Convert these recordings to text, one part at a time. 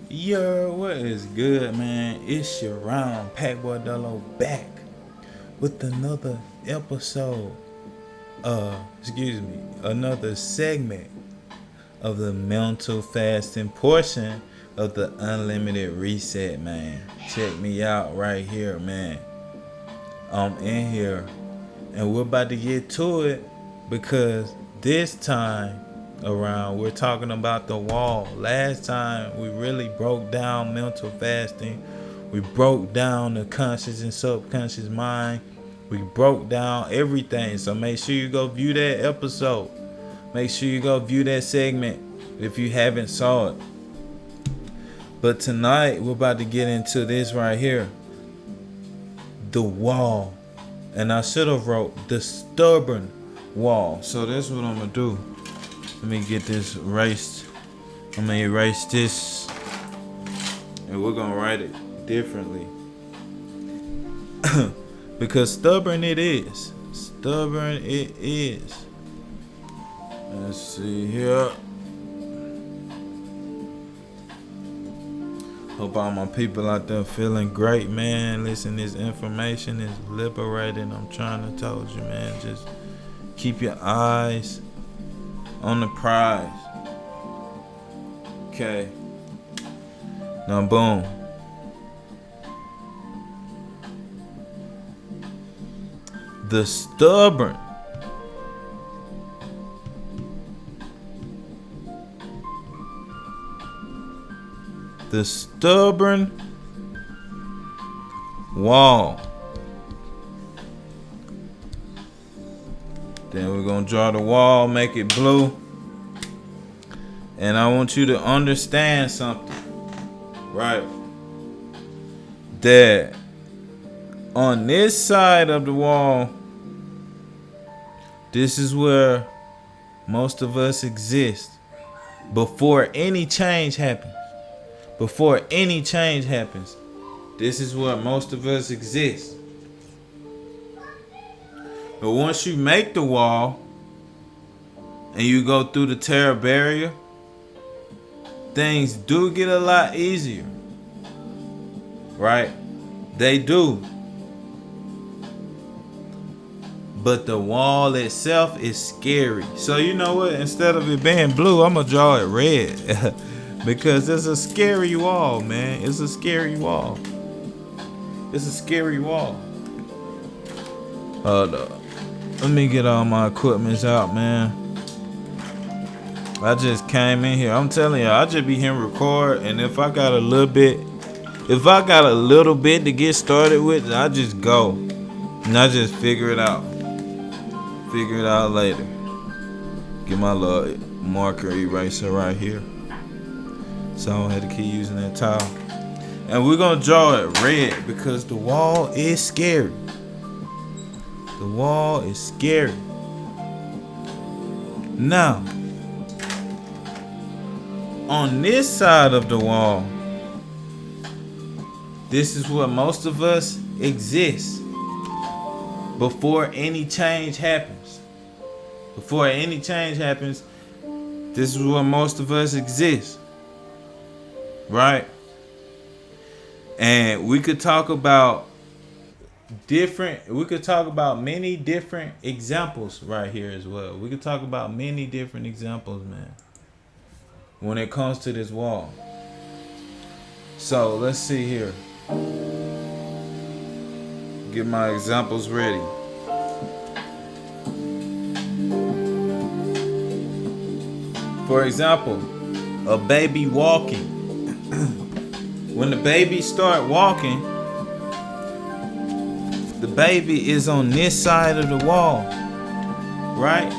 Yo, what is good, man? It's your round Packboy Dolo back with another episode. Another segment of the mental fasting portion of the unlimited reset, man. Check me out right here, man. I'm in here, and we're about to get to it because this time around we're talking about the wall. Last time we really broke down mental fasting. We broke down the conscious and subconscious mind. We broke down everything. So make sure you go view that episode. Make sure you go view that segment if you haven't saw it. But tonight we're about to get into this right here. The wall. And I should have wrote the stubborn wall. So that's what I'm gonna do. Let me get this erased. I'm gonna erase this, and we're gonna write it differently. Because stubborn it is. Stubborn it is. Let's see here. Hope all my people out there feeling great, man. Listen, this information is liberating. I'm trying to tell you, man. Just keep your eyes on the prize. Okay. Now, boom. The stubborn. The stubborn wall. Then we're going to draw the wall, make it blue. And I want you to understand something, right? That on this side of the wall, this is where most of us exist before any change happens. Before any change happens, this is where most of us exist. But once you make the wall and you go through the terror barrier, things do get a lot easier. Right? They do. But the wall itself is scary. So you know what? Instead of it being blue, I'm going to draw it red. Because it's a scary wall, man. It's a scary wall. It's a scary wall. Hold up. Let me get all my equipments out, man. I just came in here. I'm telling you, I just be here and record. And if I got a little bit to get started with, I just go. And I just figure it out. Figure it out later. Get my little marker eraser right here. So I don't have to keep using that towel. And we're going to draw it red because the wall is scary. The wall is scary. Now, on this side of the wall, this is where most of us exist. Before any change happens. Before any change happens, this is where most of us exist. Right? And we could talk about many different examples right here as well. We could talk about many different examples, man, when it comes to this wall. So let's see here. Get my examples ready. For example, a baby walking. When the baby start walking, the baby is on this side of the wall, right?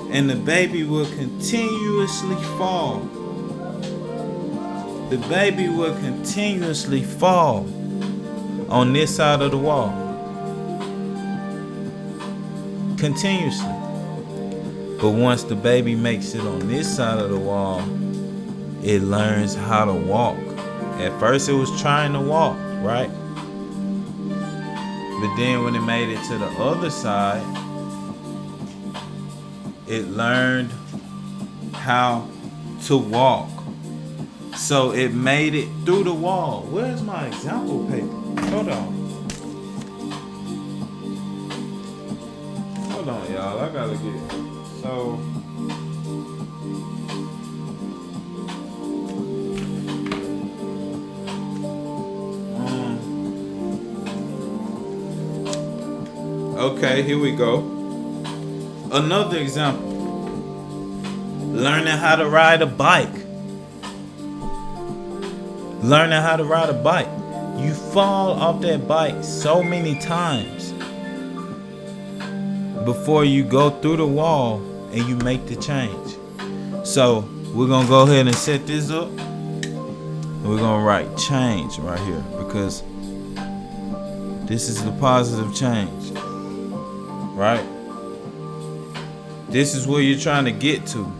And the baby will continuously fall. The baby will continuously fall on this side of the wall. Continuously. But once the baby makes it on this side of the wall, it learns how to walk. At first it was trying to walk, right? But then when it made it to the other side, it learned how to walk. So it made it through the wall. Where's my example paper? Hold on. Hold on, y'all. I gotta get it. So okay, here we go. Another example. Learning how to ride a bike. Learning how to ride a bike. You fall off that bike so many times before you go through the wall and you make the change. So we're gonna go ahead and set this up. We're gonna write change right here because this is the positive change, right? This is where you're trying to get to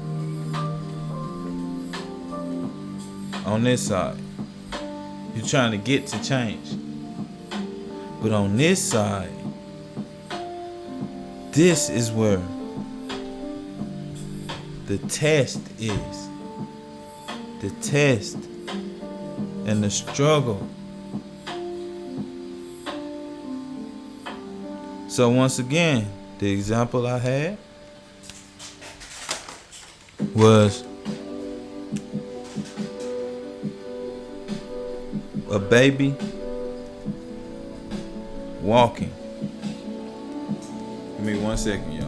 on this side. You're trying to get to change. But on this side, this is where the test is. The test and the struggle. So once again, the example I had was a baby walking. Give me 1 second, y'all.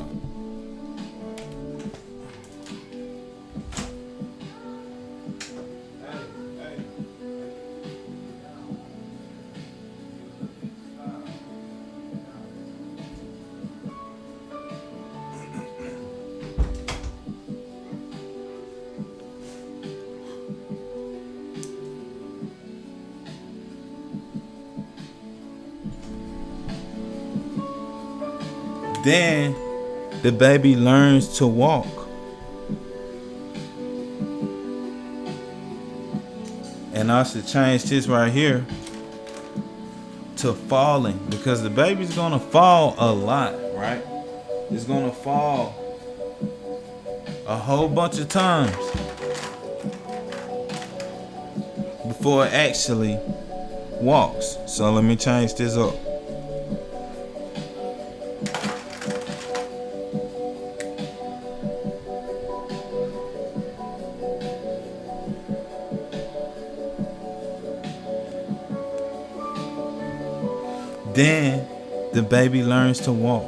Then the baby learns to walk. And I should change this right here to falling because the baby's gonna fall a lot, right? It's gonna fall a whole bunch of times before it actually walks. So let me change this up. Then the baby learns to walk.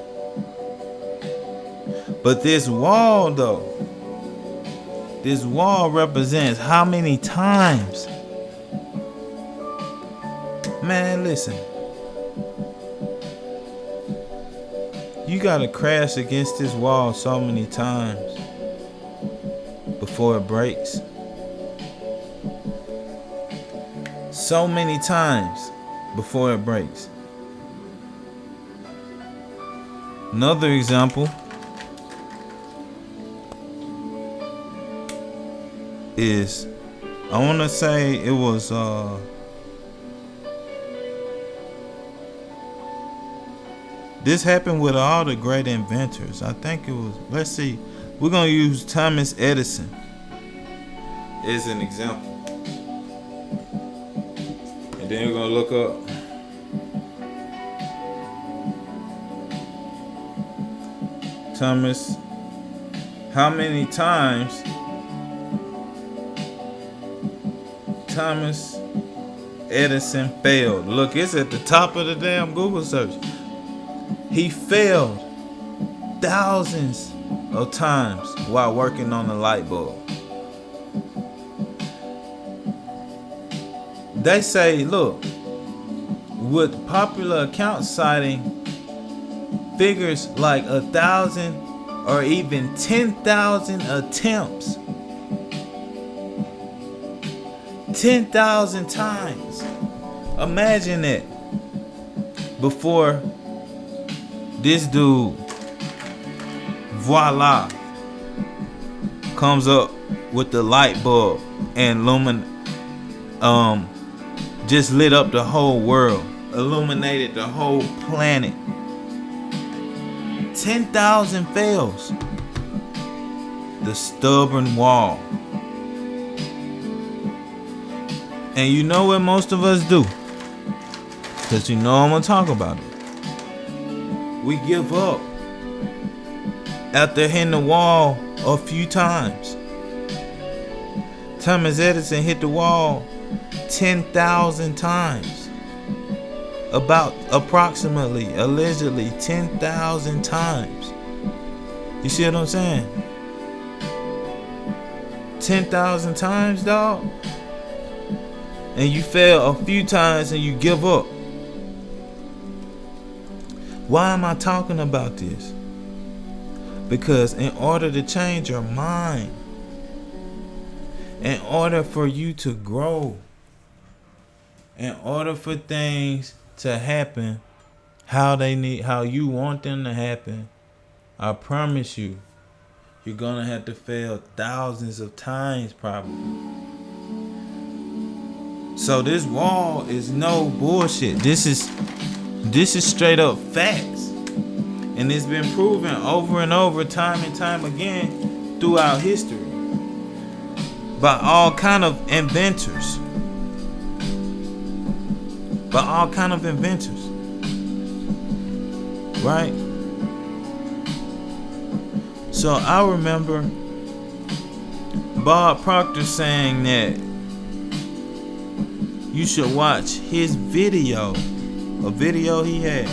But this wall though, this wall represents how many times. Man, listen. You gotta crash against this wall so many times before it breaks. So many times before it breaks. Another example is, I want to say it was this happened with all the great inventors. I think it was, let's see, we're going to use Thomas Edison as an example. And then we're going to look up Thomas, how many times Thomas Edison failed. Look, it's at the top of the damn Google search. He failed thousands of times while working on the light bulb. They say, look, with popular accounts citing figures like 1,000 or even 10,000 attempts. 10,000 times. Imagine that. Before this dude, voila, comes up with the light bulb and just lit up the whole world, illuminated the whole planet. 10,000 fails. The stubborn wall. And you know what most of us do? Because you know I'm going to talk about it. We give up after hitting the wall a few times. Thomas Edison hit the wall 10,000 times. Approximately, allegedly 10,000 times. You see what I'm saying? 10,000 times, dog. And you fail a few times and you give up. Why am I talking about this? Because in order to change your mind, in order for you to grow, in order for things to happen how you want them to happen, I promise you, you're gonna have to fail thousands of times probably. So this wall is no bullshit. This is straight up facts. And it's been proven over and over, time and time again, throughout history. By all kind of inventors. Right? So I remember Bob Proctor saying that you should watch his video. A video he had.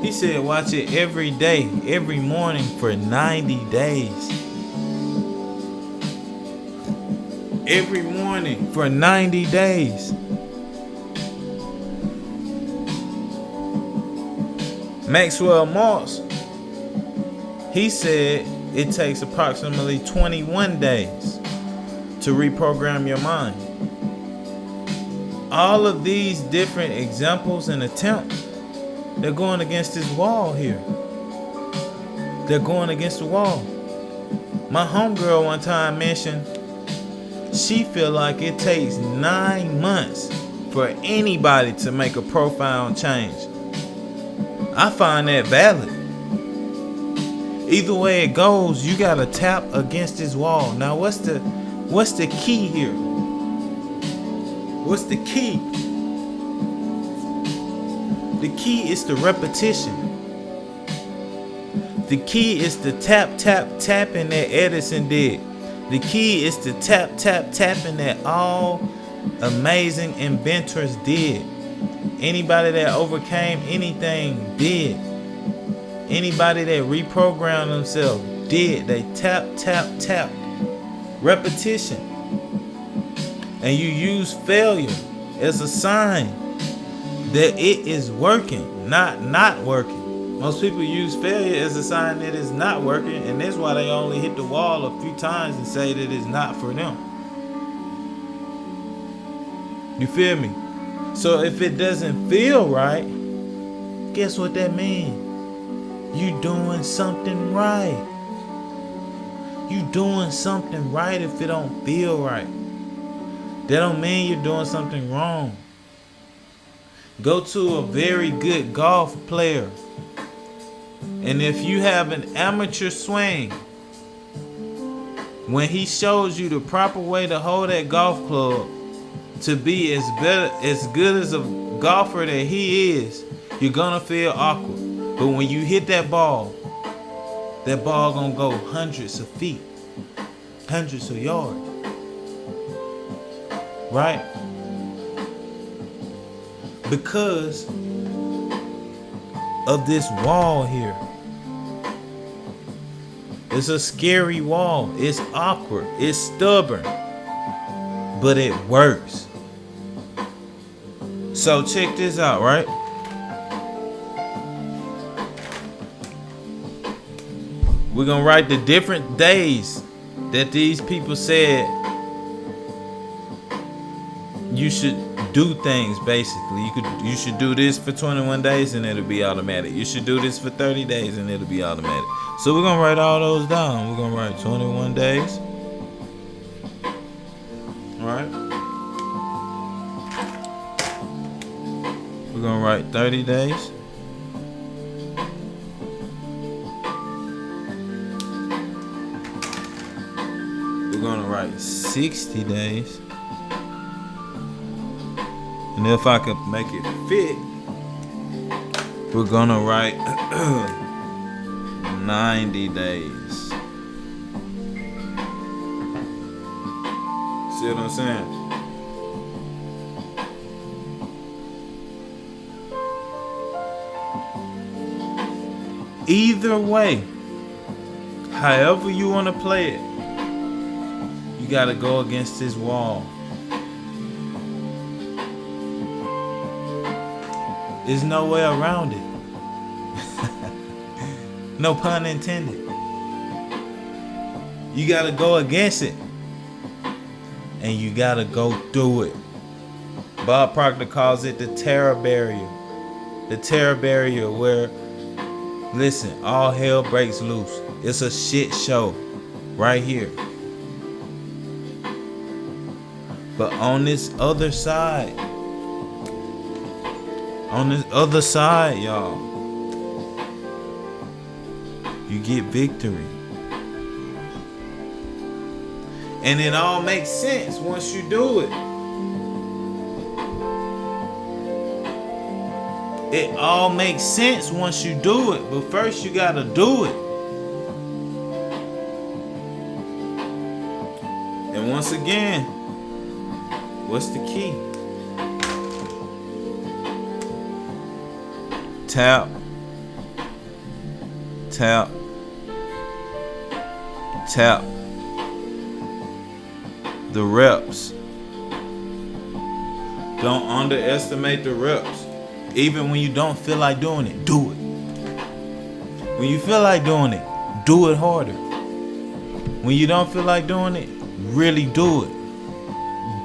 He said watch it every day, every morning for 90 days. Every morning for 90 days. Maxwell Maltz, he said it takes approximately 21 days to reprogram your mind. All of these different examples and attempts, they're going against this wall here. They're going against the wall. My homegirl one time mentioned she feel like it takes 9 months for anybody to make a profound change. I find that valid. Either way it goes, you gotta tap against this wall. Now what's the key here? What's the key? The key is the repetition. The key is the tapping that Edison did. The key is the tapping that all amazing inventors did. Anybody that overcame anything did. Anybody that reprogrammed themselves did. They tap. Repetition. And you use failure as a sign that it is working, not working. Most people use failure as a sign that it's not working, and that's why they only hit the wall a few times and say that it's not for them. You feel me? So if it doesn't feel right, guess what that means? You doing something right. You doing something right if it don't feel right. That don't mean you're doing something wrong. Go to a very good golf player, and if you have an amateur swing, when he shows you the proper way to hold that golf club to be as good as a golfer that he is, you're gonna feel awkward. But when you hit that ball gonna go hundreds of feet, hundreds of yards. Right? Because of this wall here. It's a scary wall. It's awkward. It's stubborn. But it works. So check this out, right? We're gonna write the different days that these people said you should do things. Basically, you should do this for 21 days and it'll be automatic. You should do this for 30 days and it'll be automatic. So we're gonna write all those down. We're gonna write 21 days. All right. We're gonna write 30 days. We're gonna write write 60 days. And if I could make it fit, we're gonna write 90 days. See what I'm saying? Either way, however you want to play it, you got to go against this wall. There's no way around it. No pun intended. You got to go against it. And you got to go through it. Bob Proctor calls it the terror barrier. The terror barrier where, listen, all hell breaks loose. It's a shit show right here. But on this other side, y'all, you get victory. And it all makes sense once you do it. It all makes sense once you do it. But first you gotta do it. And once again, what's the key? Tap. Tap. Tap. The reps. Don't underestimate the reps. Even when you don't feel like doing it, do it. When you feel like doing it, do it harder. When you don't feel like doing it, really do it.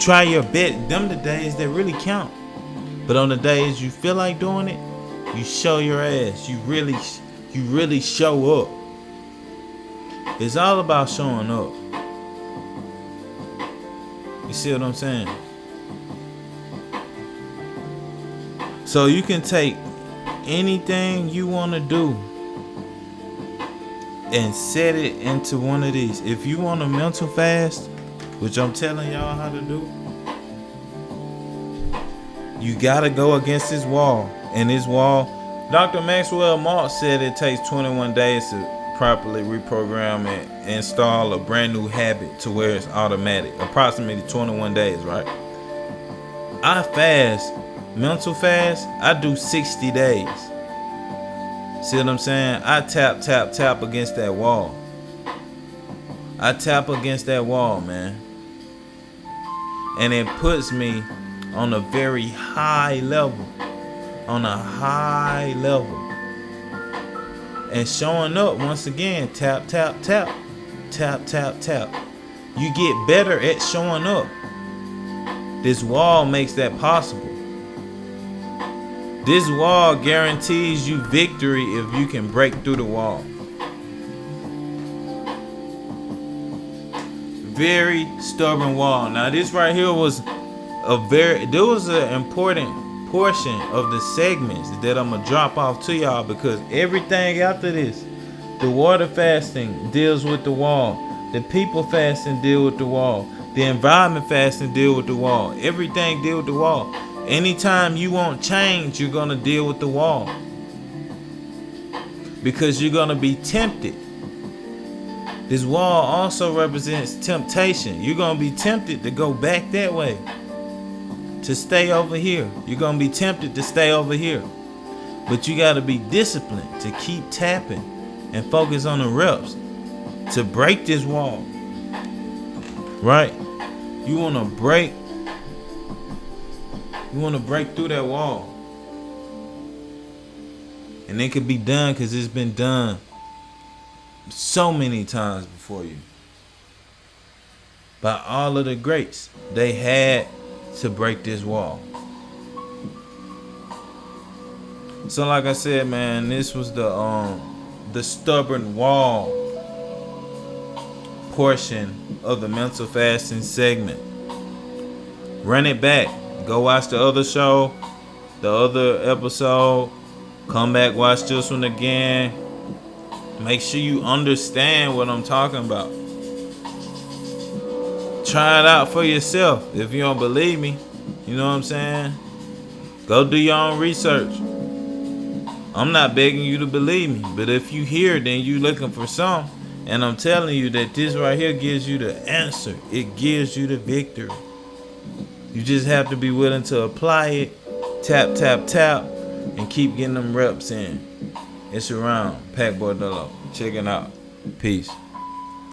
Try your best. Them the days that really count. But on the days you feel like doing it, you show your ass. You really show up. It's all about showing up. You see what I'm saying? So you can take anything you want to do and set it into one of these. If you want a mental fast, which I'm telling y'all how to do, you gotta go against this wall. And this wall, Dr. Maxwell Maltz said it takes 21 days to properly reprogram and install a brand new habit to where it's automatic. Approximately 21 days, right? I fast, mental fast, I do 60 days. See what I'm saying? I tap against that wall. I tap against that wall, man. And it puts me on a very high level. On a high level. And showing up once again, tap. You get better at showing up. This wall makes that possible. This wall guarantees you victory if you can break through the wall. Very stubborn wall. Now this right here was there was an important portion of the segments that I'm gonna drop off to y'all, because everything after this, the water fasting deals with the wall, the people fasting deal with the wall, the environment fasting deal with the wall, everything deal with the wall. Anytime you want change, you're gonna deal with the wall, because you're gonna be tempted. This wall also represents temptation. You're gonna be tempted to go back that way, to stay over here. You're gonna be tempted to stay over here, but you gotta be disciplined to keep tapping and focus on the reps to break this wall. Right? You wanna break through that wall, and it could be done because it's been done so many times before you by all of the greats. They had to break this wall. So like I said, man, this was the stubborn wall portion of the mental fasting segment. Run it back. Go watch the other show, the other episode. Come back, watch this one again. Make sure you understand what I'm talking about. Try it out for yourself. If you don't believe me, you know what I'm saying? Go do your own research. I'm not begging you to believe me, but if you hear, then you looking for some. And I'm telling you that this right here gives you the answer. It gives you the victory. You just have to be willing to apply it, tap, tap, tap, and keep getting them reps in. It's around. Pac Boy Dolo. Check it out. Peace.